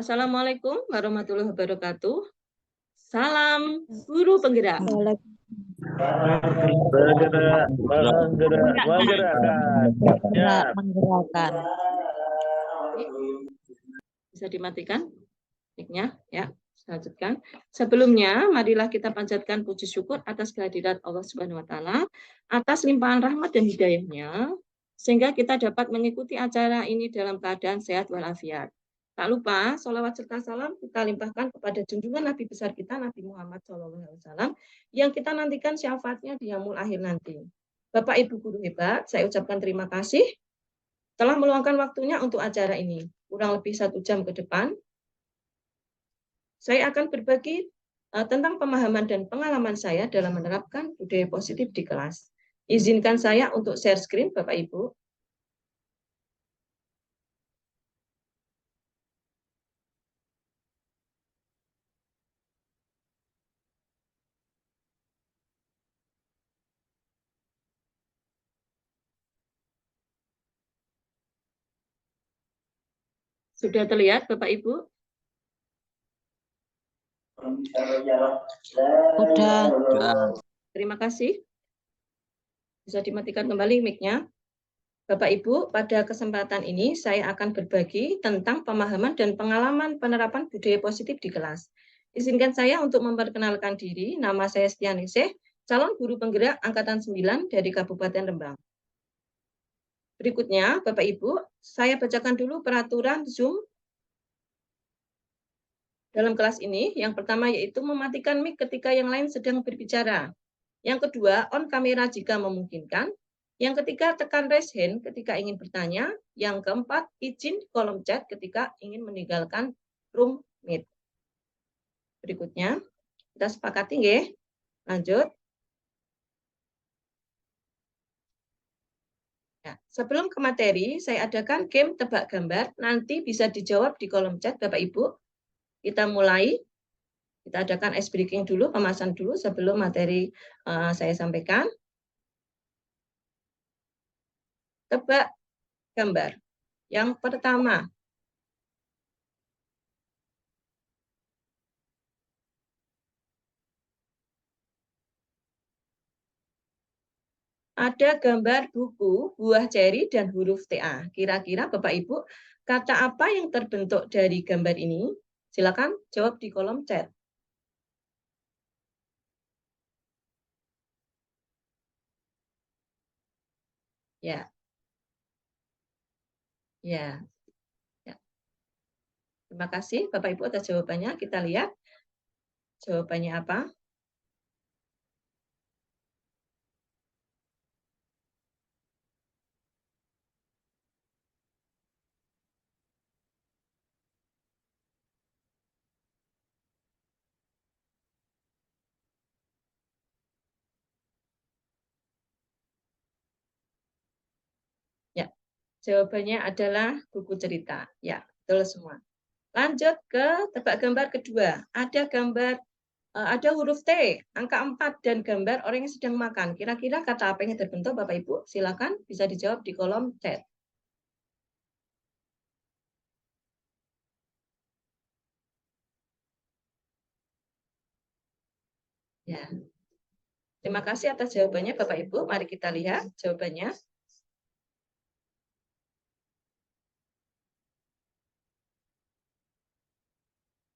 Assalamualaikum warahmatullahi wabarakatuh. Salam guru penggerak. Bergerak, menggerakkan. Ya. Menggerakkan. Bisa dimatikan mic-nya ya. Lanjutkan. Sebelumnya, marilah kita panjatkan puji syukur atas kehadirat Allah Subhanahu wa taala, atas limpahan rahmat dan hidayahnya, sehingga kita dapat mengikuti acara ini dalam keadaan sehat walafiat. Tak lupa, sholawat serta salam kita limpahkan kepada junjungan Nabi besar kita, Nabi Muhammad SAW, yang kita nantikan syafaatnya di yaumul akhir nanti. Bapak Ibu guru hebat, saya ucapkan terima kasih telah meluangkan waktunya untuk acara ini. Kurang lebih 1 jam ke depan, saya akan berbagi tentang pemahaman dan pengalaman saya dalam menerapkan budaya positif di kelas. Izinkan saya untuk share screen, Bapak Ibu. Sudah terlihat, Bapak Ibu? Udah. Terima kasih. Bisa dimatikan kembali mic-nya. Bapak Ibu, pada kesempatan ini saya akan berbagi tentang pemahaman dan pengalaman penerapan budaya positif di kelas. Izinkan saya untuk memperkenalkan diri. Nama saya Stianingsih, calon guru penggerak angkatan 9 dari Kabupaten Rembang. Berikutnya, Bapak Ibu, saya bacakan dulu peraturan Zoom dalam kelas ini. Yang pertama yaitu mematikan mic ketika yang lain sedang berbicara. Yang kedua, on kamera jika memungkinkan. Yang ketiga, tekan raise hand ketika ingin bertanya. Yang keempat, izin kolom chat ketika ingin meninggalkan room meet. Berikutnya, kita sepakati nggih. Lanjut. Ya, sebelum ke materi, saya adakan game tebak gambar. Nanti bisa dijawab di kolom chat, Bapak Ibu. Kita mulai. Kita adakan ice breaking dulu, pemasan dulu sebelum materi saya sampaikan. Tebak gambar. Yang pertama. Ada gambar buku, buah ceri, dan huruf TA. Kira-kira Bapak Ibu, kata apa yang terbentuk dari gambar ini? Silakan jawab di kolom chat. Ya. Ya. Ya. Terima kasih Bapak Ibu atas jawabannya. Kita lihat jawabannya apa. Ya. Jawabannya adalah buku cerita. Ya, betul semua. Lanjut ke tebak gambar kedua. Ada huruf T, angka 4, dan gambar orang yang sedang makan. Kira-kira kata apa yang terbentuk, Bapak Ibu? Silakan bisa dijawab di kolom chat. Ya. Terima kasih atas jawabannya, Bapak Ibu. Mari kita lihat jawabannya.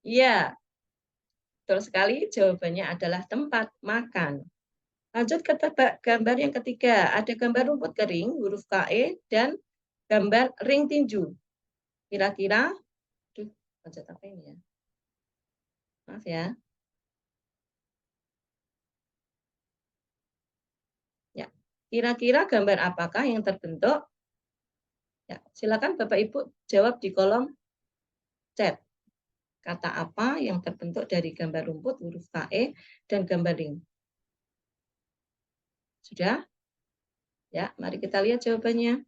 Iya, betul sekali. Jawabannya adalah tempat makan. Lanjut ke tebak gambar yang ketiga. Ada gambar rumput kering, huruf KE, dan gambar ring tinju. Kira-kira, baca apa ini ya? Maaf ya. Ya, kira-kira gambar apakah yang terbentuk? Ya, silakan Bapak Ibu jawab di kolom chat. Kata apa yang terbentuk dari gambar rumput, huruf KE, dan gambar ring? Sudah? Ya, mari kita lihat jawabannya.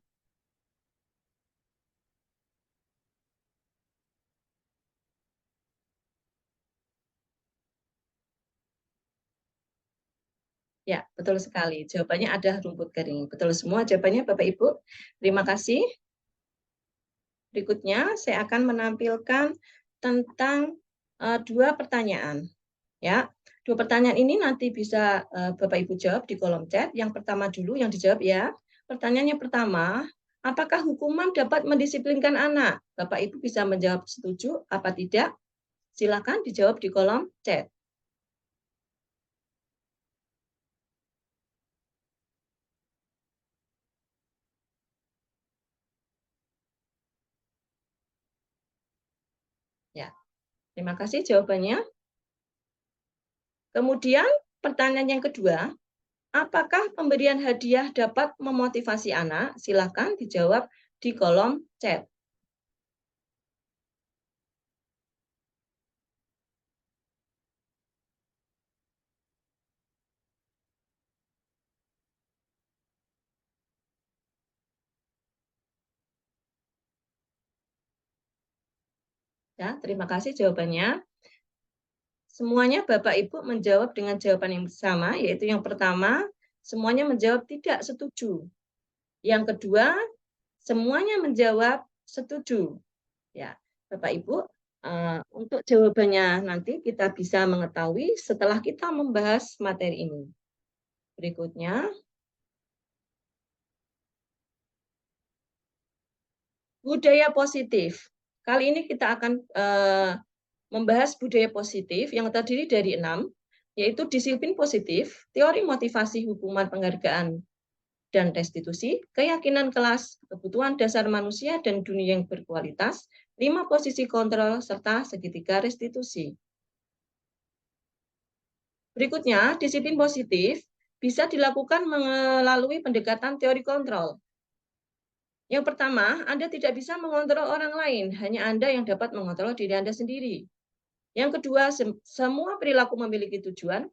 Ya, betul sekali. Jawabannya ada rumput kering. Betul semua jawabannya Bapak Ibu. Terima kasih. Berikutnya saya akan menampilkan tentang dua pertanyaan. Ya, dua pertanyaan ini nanti bisa Bapak Ibu jawab di kolom chat. Yang pertama dulu yang dijawab ya. Pertanyaan yang pertama, apakah hukuman dapat mendisiplinkan anak? Bapak Ibu bisa menjawab setuju apa tidak? Silakan dijawab di kolom chat. Ya, terima kasih jawabannya. Kemudian pertanyaan yang kedua, apakah pemberian hadiah dapat memotivasi anak? Silakan dijawab di kolom chat. Ya, terima kasih jawabannya. Semuanya Bapak Ibu menjawab dengan jawaban yang sama, yaitu yang pertama, semuanya menjawab tidak setuju. Yang kedua, semuanya menjawab setuju. Ya, Bapak Ibu, untuk jawabannya nanti kita bisa mengetahui setelah kita membahas materi ini. Berikutnya, budaya positif. Kali ini kita akan membahas budaya positif yang terdiri dari 6, yaitu disiplin positif, teori motivasi hukuman penghargaan dan restitusi, keyakinan kelas, kebutuhan dasar manusia dan dunia yang berkualitas, 5 posisi kontrol, serta segitiga restitusi. Berikutnya, disiplin positif bisa dilakukan melalui pendekatan teori kontrol. Yang pertama, Anda tidak bisa mengontrol orang lain, hanya Anda yang dapat mengontrol diri Anda sendiri. Yang kedua, semua perilaku memiliki tujuan.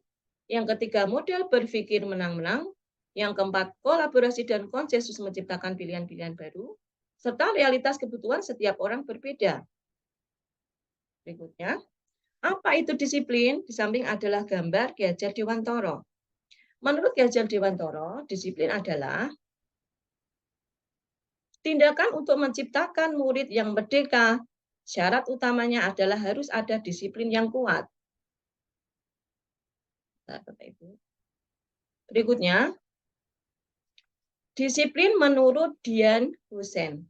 Yang ketiga, model berpikir menang-menang. Yang keempat, kolaborasi dan konsensus menciptakan pilihan-pilihan baru. Serta realitas kebutuhan setiap orang berbeda. Berikutnya, apa itu disiplin? Di samping adalah gambar Ki Hajar Dewantara. Menurut Ki Hajar Dewantara, disiplin adalah tindakan untuk menciptakan murid yang merdeka. Syarat utamanya adalah harus ada disiplin yang kuat. Berikutnya, disiplin menurut Dian Husein.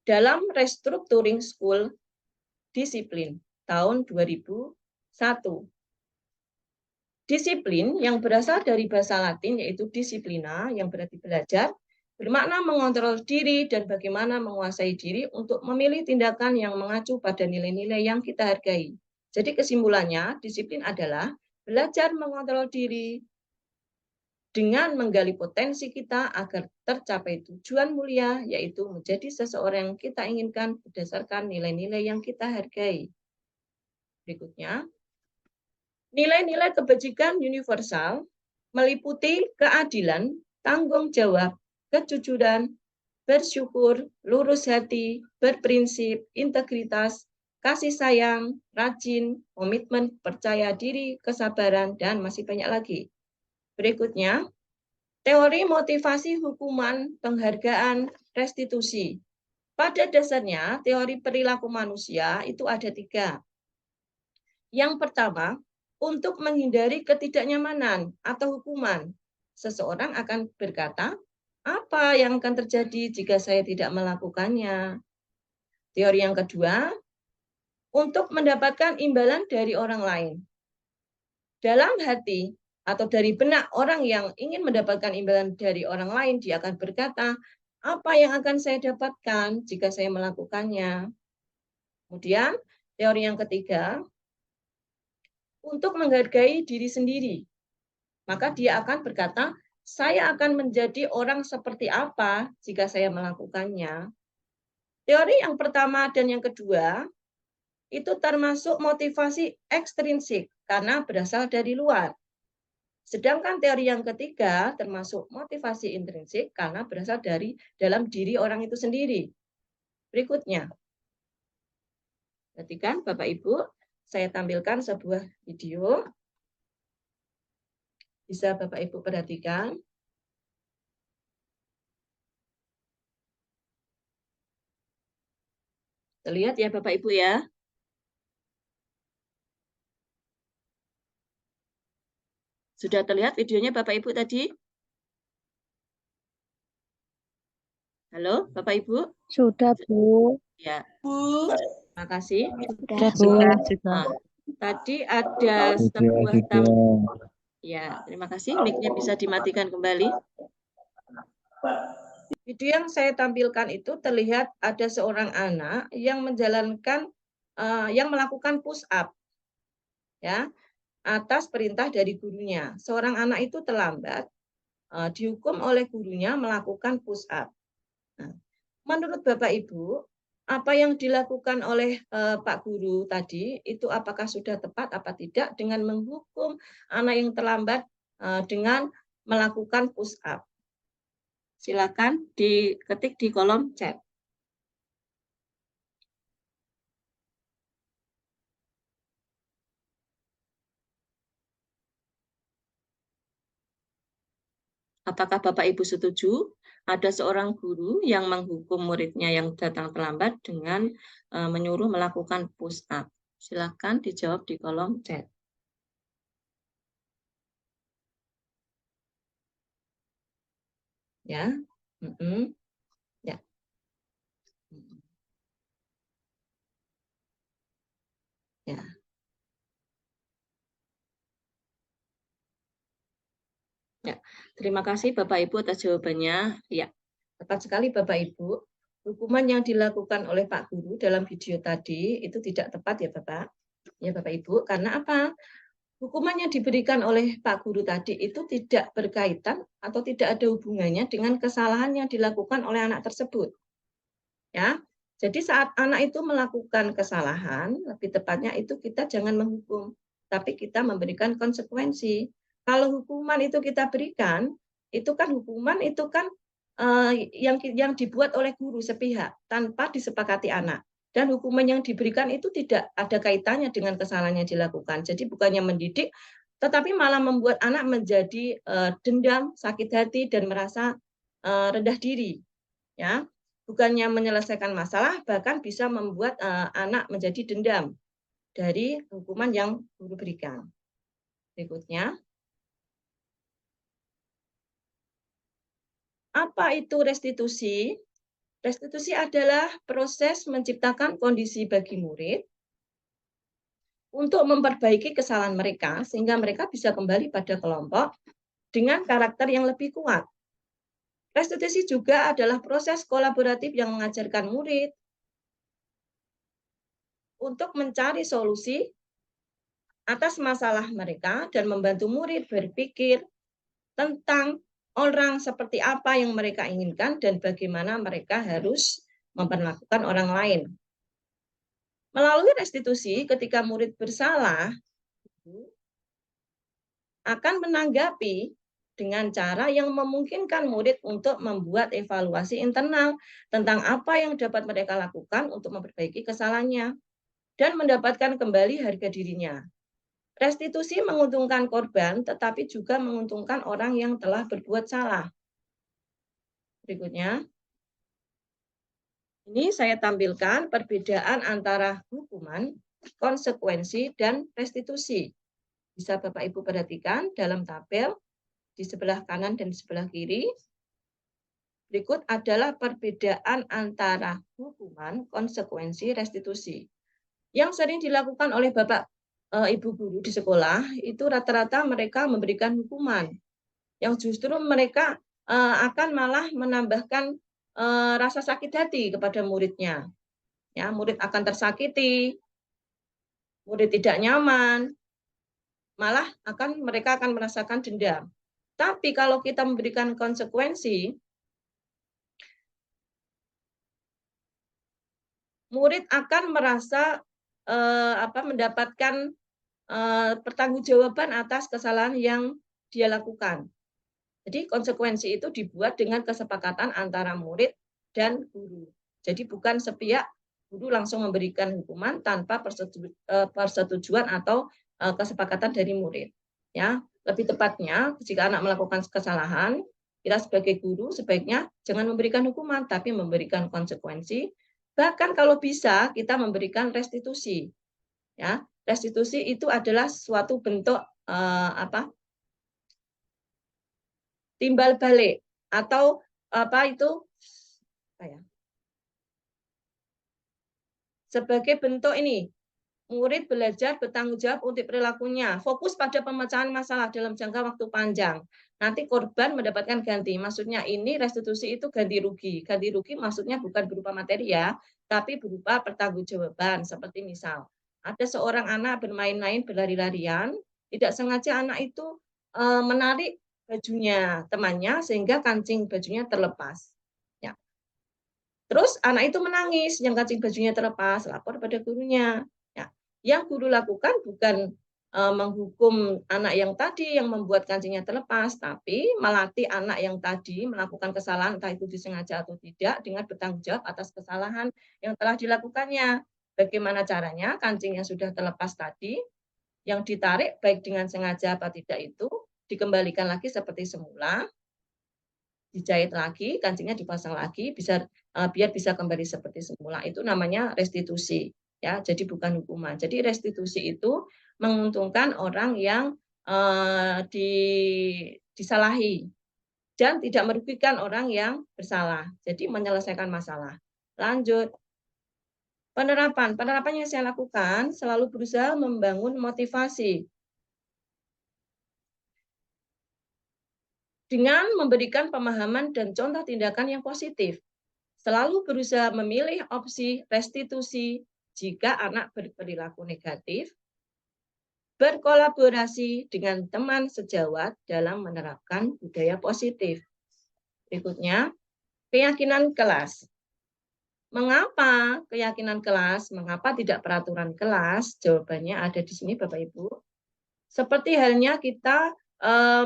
Dalam Restructuring School Disiplin tahun 2001. Disiplin yang berasal dari bahasa Latin yaitu disiplina yang berarti belajar, bermakna mengontrol diri dan bagaimana menguasai diri untuk memilih tindakan yang mengacu pada nilai-nilai yang kita hargai. Jadi kesimpulannya, disiplin adalah belajar mengontrol diri dengan menggali potensi kita agar tercapai tujuan mulia, yaitu menjadi seseorang yang kita inginkan berdasarkan nilai-nilai yang kita hargai. Berikutnya, nilai-nilai kebajikan universal meliputi keadilan, tanggung jawab, kejujuran, bersyukur, lurus hati, berprinsip, integritas, kasih sayang, rajin, komitmen, percaya diri, kesabaran, dan masih banyak lagi. Berikutnya, teori motivasi hukuman, penghargaan, restitusi. Pada dasarnya, teori perilaku manusia itu ada 3. Yang pertama, untuk menghindari ketidaknyamanan atau hukuman. Seseorang akan berkata, apa yang akan terjadi jika saya tidak melakukannya? Teori yang kedua, untuk mendapatkan imbalan dari orang lain. Dalam hati atau dari benak orang yang ingin mendapatkan imbalan dari orang lain, dia akan berkata, apa yang akan saya dapatkan jika saya melakukannya? Kemudian, teori yang ketiga, untuk menghargai diri sendiri. Maka dia akan berkata, saya akan menjadi orang seperti apa jika saya melakukannya. Teori yang pertama dan yang kedua itu termasuk motivasi ekstrinsik karena berasal dari luar. Sedangkan teori yang ketiga termasuk motivasi intrinsik karena berasal dari dalam diri orang itu sendiri. Berikutnya, perhatikan Bapak Ibu, saya tampilkan sebuah video. Bisa Bapak Ibu perhatikan. Terlihat ya Bapak Ibu ya. Sudah terlihat videonya Bapak Ibu tadi? Halo, Bapak Ibu? Sudah, Bu. Ya, terima kasih. Sudah, Bu. Nah, tadi ada sebuah ya, terima kasih. Mic-nya bisa dimatikan kembali. Video yang saya tampilkan itu terlihat ada seorang anak yang menjalankan yang melakukan push up ya atas perintah dari gurunya. Seorang anak itu terlambat dihukum oleh gurunya melakukan push up. Nah, menurut Bapak Ibu, apa yang dilakukan oleh Pak Guru tadi itu apakah sudah tepat apa tidak dengan menghukum anak yang terlambat dengan melakukan push up? Silakan diketik di kolom chat. Apakah Bapak Ibu setuju ada seorang guru yang menghukum muridnya yang datang terlambat dengan menyuruh melakukan push up? Silakan dijawab di kolom chat. Ya. Ya. Ya. Ya, terima kasih Bapak Ibu atas jawabannya. Ya, tepat sekali Bapak Ibu. Hukuman yang dilakukan oleh Pak Guru dalam video tadi itu tidak tepat ya Bapak. Ya Bapak Ibu, karena apa? Hukuman yang diberikan oleh Pak Guru tadi itu tidak berkaitan atau tidak ada hubungannya dengan kesalahan yang dilakukan oleh anak tersebut. Ya. Jadi saat anak itu melakukan kesalahan, lebih tepatnya itu kita jangan menghukum, tapi kita memberikan konsekuensi. Kalau hukuman itu kita berikan, itu kan hukuman itu kan yang dibuat oleh guru sepihak tanpa disepakati anak. Dan hukuman yang diberikan itu tidak ada kaitannya dengan kesalahan yang dilakukan. Jadi bukannya mendidik, tetapi malah membuat anak menjadi dendam, sakit hati dan merasa rendah diri. Ya, bukannya menyelesaikan masalah, bahkan bisa membuat anak menjadi dendam dari hukuman yang guru berikan. Berikutnya, apa itu restitusi? Restitusi adalah proses menciptakan kondisi bagi murid untuk memperbaiki kesalahan mereka sehingga mereka bisa kembali pada kelompok dengan karakter yang lebih kuat. Restitusi juga adalah proses kolaboratif yang mengajarkan murid untuk mencari solusi atas masalah mereka dan membantu murid berpikir tentang orang seperti apa yang mereka inginkan dan bagaimana mereka harus memperlakukan orang lain. Melalui restitusi, ketika murid bersalah, akan menanggapi dengan cara yang memungkinkan murid untuk membuat evaluasi internal tentang apa yang dapat mereka lakukan untuk memperbaiki kesalahannya dan mendapatkan kembali harga dirinya. Restitusi menguntungkan korban, tetapi juga menguntungkan orang yang telah berbuat salah. Berikutnya, ini saya tampilkan perbedaan antara hukuman, konsekuensi, dan restitusi. Bisa Bapak Ibu perhatikan dalam tabel di sebelah kanan dan di sebelah kiri. Berikut adalah perbedaan antara hukuman, konsekuensi, restitusi. Yang sering dilakukan oleh Bapak Ibu guru di sekolah itu rata-rata mereka memberikan hukuman yang justru mereka akan malah menambahkan rasa sakit hati kepada muridnya. Ya, murid akan tersakiti, murid tidak nyaman, malah mereka akan merasakan dendam. Tapi kalau kita memberikan konsekuensi, murid akan merasa mendapatkan pertanggungjawaban atas kesalahan yang dia lakukan. Jadi konsekuensi itu dibuat dengan kesepakatan antara murid dan guru. Jadi bukan sepihak guru langsung memberikan hukuman tanpa persetujuan atau kesepakatan dari murid. Ya, lebih tepatnya jika anak melakukan kesalahan, kita sebagai guru sebaiknya jangan memberikan hukuman tapi memberikan konsekuensi. Bahkan kalau bisa kita memberikan restitusi. Ya, restitusi itu adalah suatu bentuk timbal balik atau apa itu sebagai bentuk ini murid belajar bertanggung jawab untuk perilakunya, fokus pada pemecahan masalah dalam jangka waktu panjang. Nanti korban mendapatkan ganti. Maksudnya ini restitusi itu ganti rugi. Ganti rugi maksudnya bukan berupa materi ya, tapi berupa pertanggungjawaban. Seperti misal, ada seorang anak bermain-main berlari-larian, tidak sengaja anak itu menarik bajunya temannya sehingga kancing bajunya terlepas. Ya. Terus anak itu menangis, yang kancing bajunya terlepas, lapor pada gurunya. Ya, yang guru lakukan bukan menghukum anak yang tadi yang membuat kancingnya terlepas, tapi melatih anak yang tadi melakukan kesalahan, entah itu disengaja atau tidak, dengan bertanggung jawab atas kesalahan yang telah dilakukannya. Bagaimana caranya? Kancing yang sudah terlepas tadi, yang ditarik baik dengan sengaja atau tidak itu, dikembalikan lagi seperti semula, dijahit lagi, kancingnya dipasang lagi, biar bisa kembali seperti semula. Itu namanya restitusi, ya. Jadi bukan hukuman. Jadi restitusi itu menguntungkan orang yang disalahi dan tidak merugikan orang yang bersalah. Jadi menyelesaikan masalah. Lanjut. Penerapan yang saya lakukan selalu berusaha membangun motivasi dengan memberikan pemahaman dan contoh tindakan yang positif. Selalu berusaha memilih opsi restitusi jika anak berperilaku negatif, berkolaborasi dengan teman sejawat dalam menerapkan budaya positif. Berikutnya, keyakinan kelas. Mengapa keyakinan kelas? Mengapa tidak peraturan kelas? Jawabannya ada di sini, Bapak Ibu. Seperti halnya kita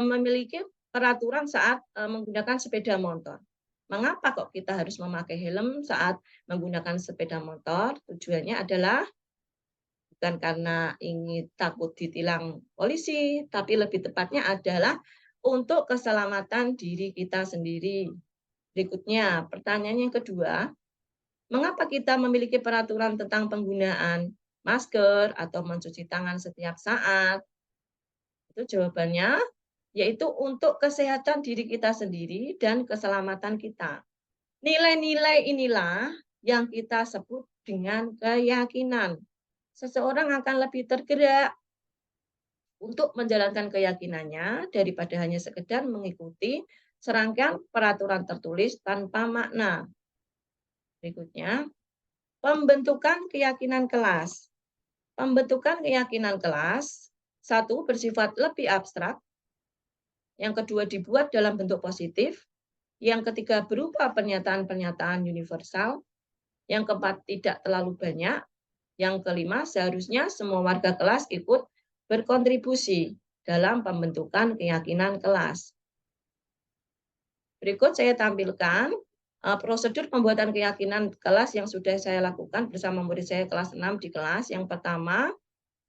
memiliki peraturan saat menggunakan sepeda motor. Mengapa kok kita harus memakai helm saat menggunakan sepeda motor? Tujuannya adalah bukan karena ingin takut ditilang polisi, tapi lebih tepatnya adalah untuk keselamatan diri kita sendiri. Berikutnya, pertanyaan yang kedua, mengapa kita memiliki peraturan tentang penggunaan masker atau mencuci tangan setiap saat? Itu jawabannya yaitu untuk kesehatan diri kita sendiri dan keselamatan kita. Nilai-nilai inilah yang kita sebut dengan keyakinan. Seseorang akan lebih tergerak untuk menjalankan keyakinannya daripada hanya sekedar mengikuti serangkaian peraturan tertulis tanpa makna. Berikutnya, pembentukan keyakinan kelas. Pembentukan keyakinan kelas, satu, bersifat lebih abstrak, yang kedua dibuat dalam bentuk positif, yang ketiga berupa pernyataan-pernyataan universal, yang keempat tidak terlalu banyak, yang kelima seharusnya semua warga kelas ikut berkontribusi dalam pembentukan keyakinan kelas. Berikut saya tampilkan prosedur pembuatan keyakinan kelas yang sudah saya lakukan bersama murid saya kelas 6 di kelas. Yang pertama,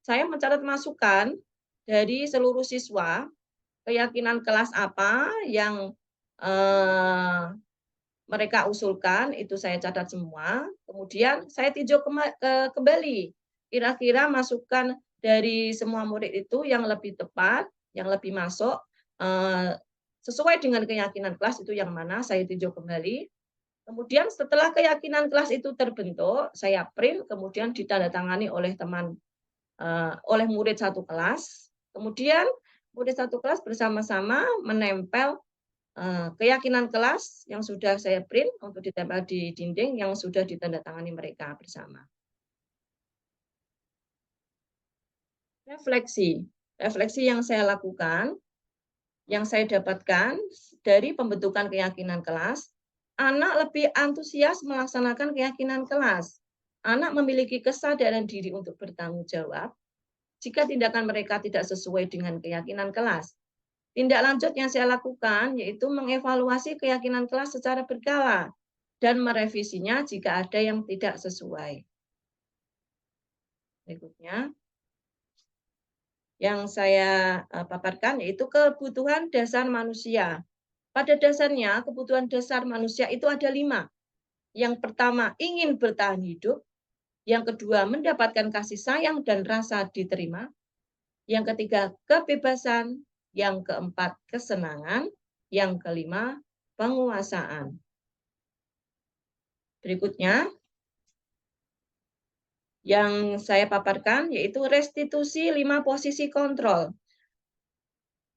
saya mencatat masukan dari seluruh siswa keyakinan kelas apa yang mereka usulkan, itu saya catat semua. Kemudian saya tinjau kembali, kira-kira masukan dari semua murid itu yang lebih tepat, yang lebih masuk, sesuai dengan keyakinan kelas itu yang mana, saya tinjau kembali. Kemudian setelah keyakinan kelas itu terbentuk, saya print, kemudian ditandatangani oleh oleh murid satu kelas. Kemudian murid satu kelas bersama-sama menempel keyakinan kelas yang sudah saya print untuk ditempel di dinding yang sudah ditandatangani mereka bersama. Refleksi yang saya lakukan, yang saya dapatkan dari pembentukan keyakinan kelas, anak lebih antusias melaksanakan keyakinan kelas. Anak memiliki kesadaran diri untuk bertanggung jawab jika tindakan mereka tidak sesuai dengan keyakinan kelas. Tindak lanjut yang saya lakukan yaitu mengevaluasi keyakinan kelas secara berkala dan merevisinya jika ada yang tidak sesuai. Berikutnya, yang saya paparkan yaitu kebutuhan dasar manusia. Pada dasarnya, kebutuhan dasar manusia itu ada 5. Yang pertama, ingin bertahan hidup. Yang kedua, mendapatkan kasih sayang dan rasa diterima. Yang ketiga, kebebasan. Yang keempat, kesenangan. Yang kelima, penguasaan. Berikutnya, yang saya paparkan yaitu restitusi 5 posisi kontrol.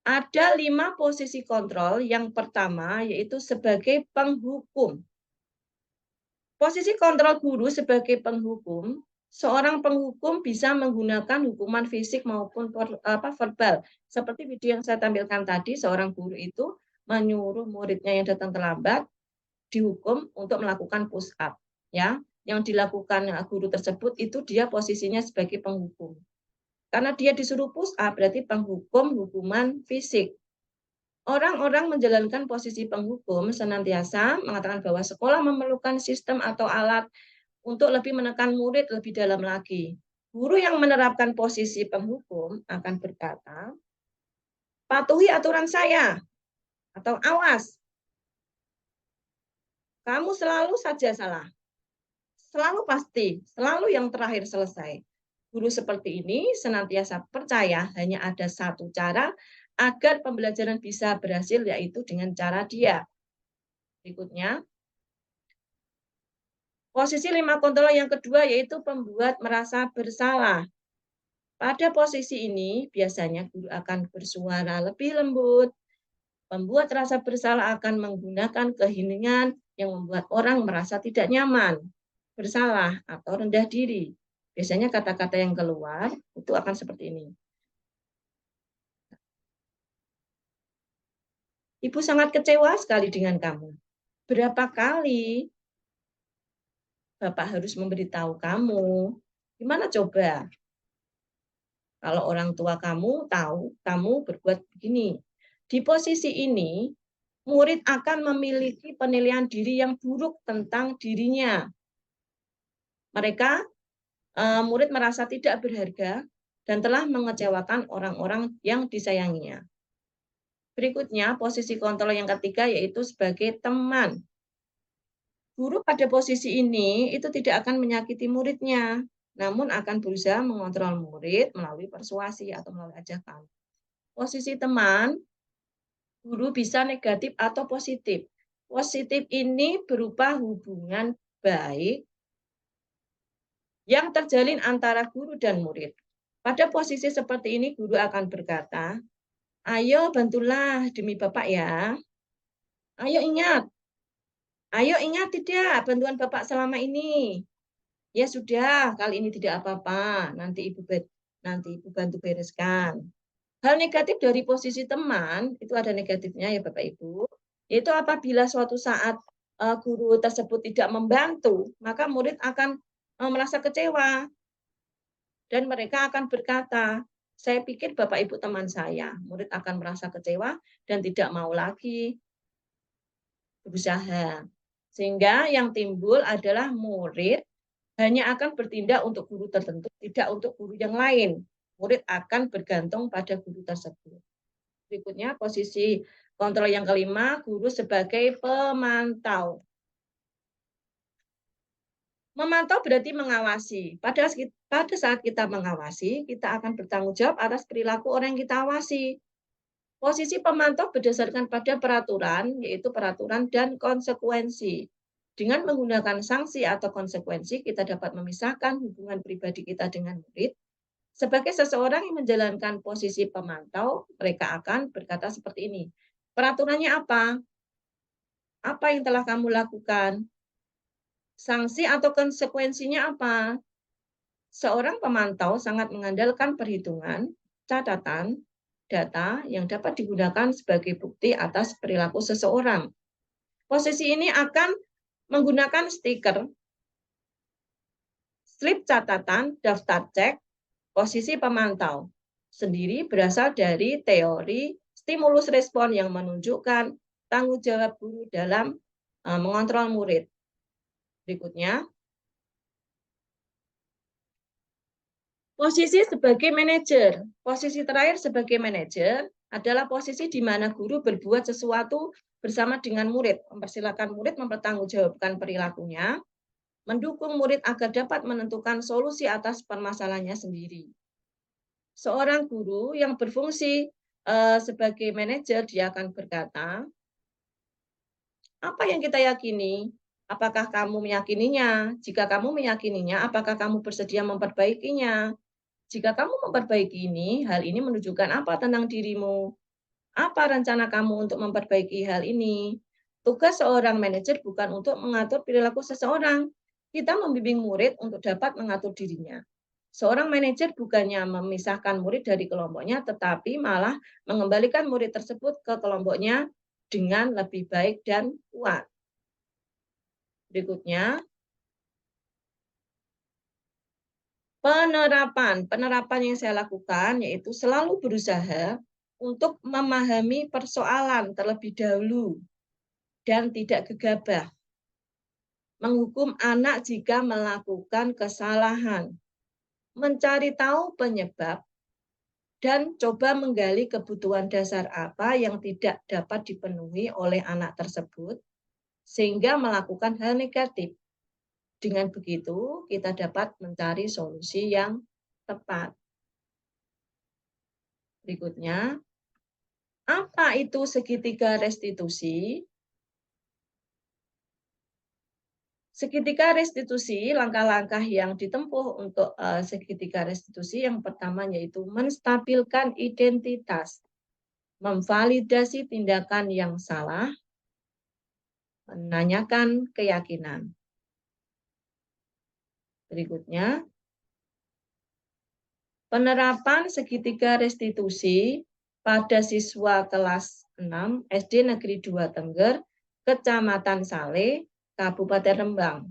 Ada 5 posisi kontrol. Yang pertama yaitu sebagai penghukum. Posisi kontrol guru sebagai penghukum, seorang penghukum bisa menggunakan hukuman fisik maupun verbal. Seperti video yang saya tampilkan tadi, seorang guru itu menyuruh muridnya yang datang terlambat dihukum untuk melakukan push up, ya. Yang dilakukan guru tersebut itu dia posisinya sebagai penghukum. Karena dia disuruh push up berarti penghukum hukuman fisik. Orang-orang menjalankan posisi penghukum senantiasa mengatakan bahwa sekolah memerlukan sistem atau alat untuk lebih menekan murid lebih dalam lagi. Guru yang menerapkan posisi penghukum akan berkata, patuhi aturan saya, atau awas, kamu selalu saja salah. Selalu pasti, selalu yang terakhir selesai. Guru seperti ini senantiasa percaya hanya ada satu cara agar pembelajaran bisa berhasil, yaitu dengan cara dia. Berikutnya, posisi 5 kontrol yang kedua yaitu pembuat merasa bersalah. Pada posisi ini, biasanya guru akan bersuara lebih lembut. Pembuat rasa bersalah akan menggunakan keheningan yang membuat orang merasa tidak nyaman, bersalah, atau rendah diri. Biasanya kata-kata yang keluar itu akan seperti ini. Ibu sangat kecewa sekali dengan kamu. Berapa kali Bapak harus memberitahu kamu? Gimana coba? Kalau orang tua kamu tahu kamu berbuat begini. Di posisi ini, murid akan memiliki penilaian diri yang buruk tentang dirinya. Murid merasa tidak berharga dan telah mengecewakan orang-orang yang disayanginya. Berikutnya, posisi kontrol yang ketiga yaitu sebagai teman. Guru pada posisi ini itu tidak akan menyakiti muridnya, namun akan berusaha mengontrol murid melalui persuasi atau melalui ajakan. Posisi teman, guru bisa negatif atau positif. Positif ini berupa hubungan baik yang terjalin antara guru dan murid. Pada posisi seperti ini, guru akan berkata, ayo bantulah demi Bapak ya. Ayo ingat tidak bantuan Bapak selama ini. Ya sudah, kali ini tidak apa-apa. Nanti Ibu bantu bereskan. Hal negatif dari posisi teman, itu ada negatifnya ya Bapak Ibu, yaitu apabila suatu saat guru tersebut tidak membantu, maka murid akan merasa kecewa. Dan mereka akan berkata, saya pikir Bapak Ibu teman saya. Murid akan merasa kecewa dan tidak mau lagi berusaha. Sehingga yang timbul adalah murid hanya akan bertindak untuk guru tertentu, tidak untuk guru yang lain. Murid akan bergantung pada guru tersebut. Berikutnya, posisi kontrol yang kelima, guru sebagai pemantau. Memantau berarti mengawasi. Pada saat kita mengawasi, kita akan bertanggung jawab atas perilaku orang yang kita awasi. Posisi pemantau berdasarkan pada peraturan, yaitu peraturan dan konsekuensi. Dengan menggunakan sanksi atau konsekuensi, kita dapat memisahkan hubungan pribadi kita dengan murid. Sebagai seseorang yang menjalankan posisi pemantau, mereka akan berkata seperti ini. Peraturannya apa? Apa yang telah kamu lakukan? Sanksi atau konsekuensinya apa? Seorang pemantau sangat mengandalkan perhitungan, catatan, data yang dapat digunakan sebagai bukti atas perilaku seseorang. Posisi ini akan menggunakan stiker, slip catatan, daftar cek, posisi pemantau. Sendiri berasal dari teori stimulus respon yang menunjukkan tanggung jawab guru dalam mengontrol murid. Berikutnya, posisi sebagai manajer. Posisi terakhir sebagai manajer adalah posisi di mana guru berbuat sesuatu bersama dengan murid, mempersilakan murid mempertanggungjawabkan perilakunya, mendukung murid agar dapat menentukan solusi atas permasalahannya sendiri. Seorang guru yang berfungsi sebagai manajer, dia akan berkata, Apa yang kita yakini? Apakah kamu meyakininya? Jika kamu meyakininya, apakah kamu bersedia memperbaikinya? Jika kamu memperbaiki ini, hal ini menunjukkan apa tentang dirimu? Apa rencana kamu untuk memperbaiki hal ini? Tugas seorang manajer bukan untuk mengatur perilaku seseorang. Kita membimbing murid untuk dapat mengatur dirinya. Seorang manajer bukannya memisahkan murid dari kelompoknya, tetapi malah mengembalikan murid tersebut ke kelompoknya dengan lebih baik dan kuat. Berikutnya, penerapan yang saya lakukan yaitu selalu berusaha untuk memahami persoalan terlebih dahulu dan tidak gegabah. Menghukum anak jika melakukan kesalahan. Mencari tahu penyebab dan coba menggali kebutuhan dasar apa yang tidak dapat dipenuhi oleh anak tersebut sehingga melakukan hal negatif. Dengan begitu, kita dapat mencari solusi yang tepat. Berikutnya, apa itu segitiga restitusi? Segitiga restitusi, langkah-langkah yang ditempuh untuk segitiga restitusi yang pertama yaitu menstabilkan identitas, memvalidasi tindakan yang salah, menanyakan keyakinan. Berikutnya, penerapan segitiga restitusi pada siswa kelas 6 SD Negeri 2 Tengger, Kecamatan Sale, Kabupaten Rembang.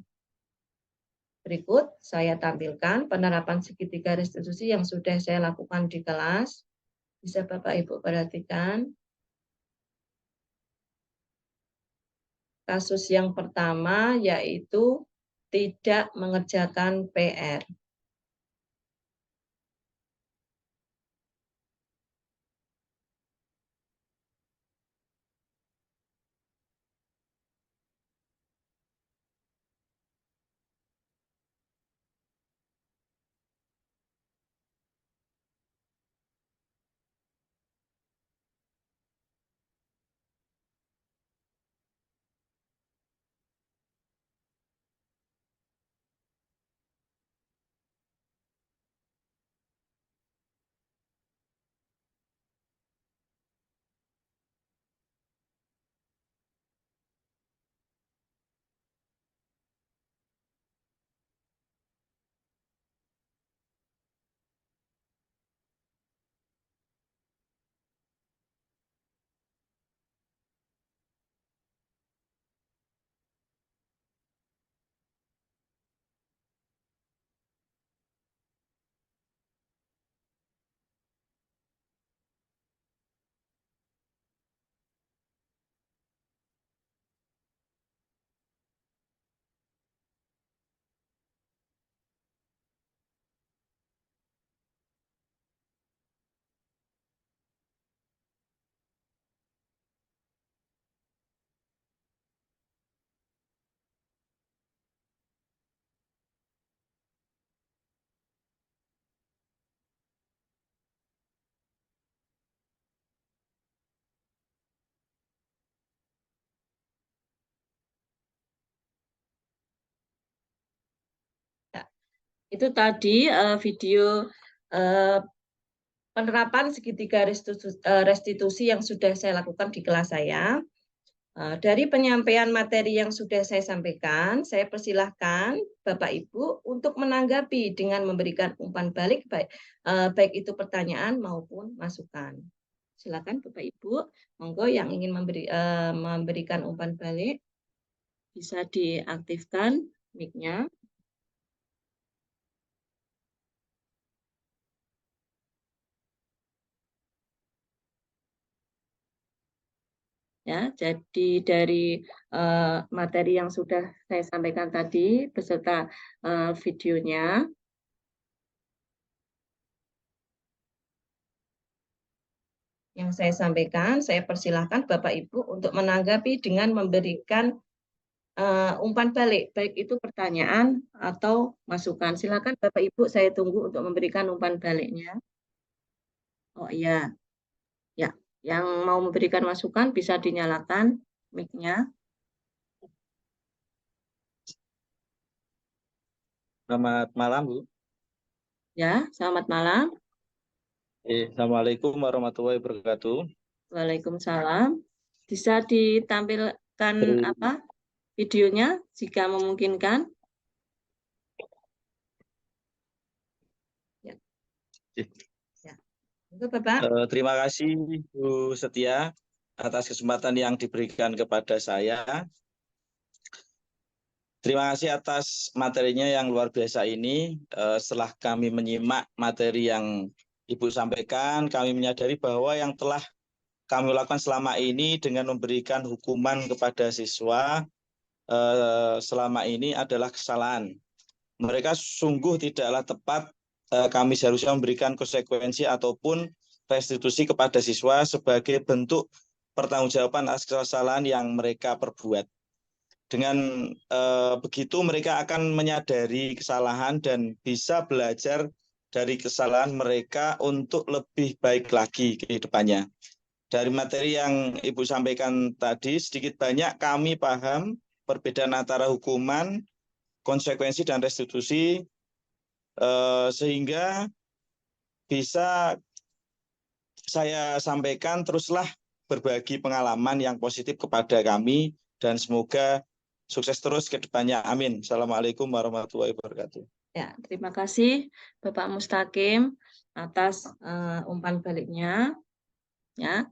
Berikut saya tampilkan penerapan segitiga restitusi yang sudah saya lakukan di kelas. Bisa Bapak Ibu perhatikan. Kasus yang pertama yaitu tidak mengerjakan PR. Itu tadi video penerapan segitiga restitusi yang sudah saya lakukan di kelas saya. Dari penyampaian materi yang sudah saya sampaikan, saya persilahkan Bapak Ibu untuk menanggapi dengan memberikan umpan balik baik itu pertanyaan maupun masukan. Silakan Bapak Ibu, monggo yang ingin memberikan umpan balik bisa diaktifkan mic-nya. Ya, jadi dari materi yang sudah saya sampaikan tadi beserta videonya, yang saya sampaikan, saya persilahkan Bapak Ibu untuk menanggapi dengan memberikan umpan balik, baik itu pertanyaan atau masukan. Silakan Bapak Ibu, saya tunggu untuk memberikan umpan baliknya. Oh iya, ya, yang mau memberikan masukan bisa dinyalakan mic-nya. Selamat malam, Bu. Ya, selamat malam. Assalamualaikum warahmatullahi wabarakatuh. Waalaikumsalam. Bisa ditampilkan apa videonya jika memungkinkan? Ya. Ya. Itu Bapak. Terima kasih Bu Setia atas kesempatan yang diberikan kepada saya. Terima kasih atas materinya yang luar biasa ini. Setelah kami menyimak materi yang Ibu sampaikan, kami menyadari bahwa yang telah kami lakukan selama ini dengan memberikan hukuman kepada siswa selama ini adalah kesalahan. Mereka sungguh tidaklah tepat. Kami seharusnya memberikan konsekuensi ataupun restitusi kepada siswa sebagai bentuk pertanggungjawaban atas kesalahan yang mereka perbuat. Dengan begitu mereka akan menyadari kesalahan dan bisa belajar dari kesalahan mereka untuk lebih baik lagi ke depannya. Dari materi yang Ibu sampaikan tadi, sedikit banyak kami paham perbedaan antara hukuman, konsekuensi, dan restitusi, sehingga bisa saya sampaikan teruslah berbagi pengalaman yang positif kepada kami, dan semoga sukses terus ke depannya. Amin. Assalamualaikum warahmatullahi wabarakatuh. Ya, terima kasih Bapak Mustaqim atas umpan baliknya. Ya.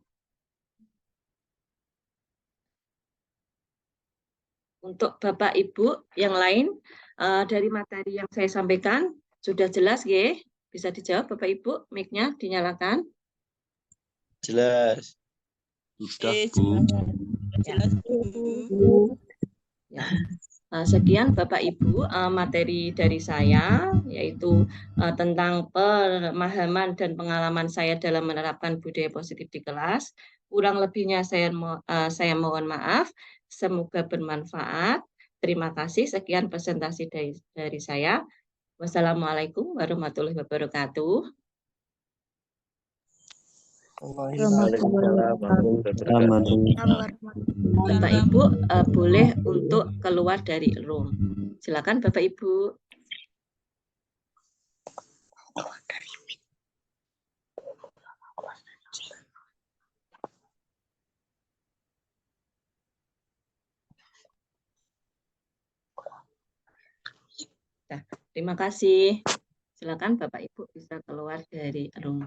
Untuk Bapak Ibu yang lain dari materi yang saya sampaikan sudah jelas, ya? Bisa dijawab Bapak Ibu, mic-nya dinyalakan. Jelas. Sudah, Bu. Jelas, Bu. Ya. Sekian Bapak Ibu materi dari saya, yaitu tentang pemahaman dan pengalaman saya dalam menerapkan budaya positif di kelas. Kurang lebihnya saya mohon maaf. Semoga bermanfaat. Terima kasih. Sekian presentasi dari saya. Wassalamualaikum warahmatullahi wabarakatuh. Bapak Ibu boleh untuk keluar dari room. Silakan Bapak Ibu. Nah, terima kasih. Silakan Bapak Ibu bisa keluar dari room.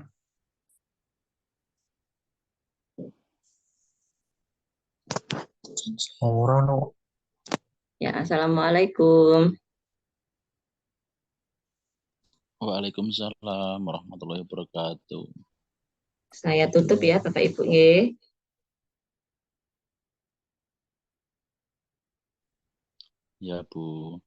Ya, assalamualaikum. Waalaikumsalam warahmatullahi wabarakatuh. Saya tutup ya Bapak Ibu. Ya, Bu.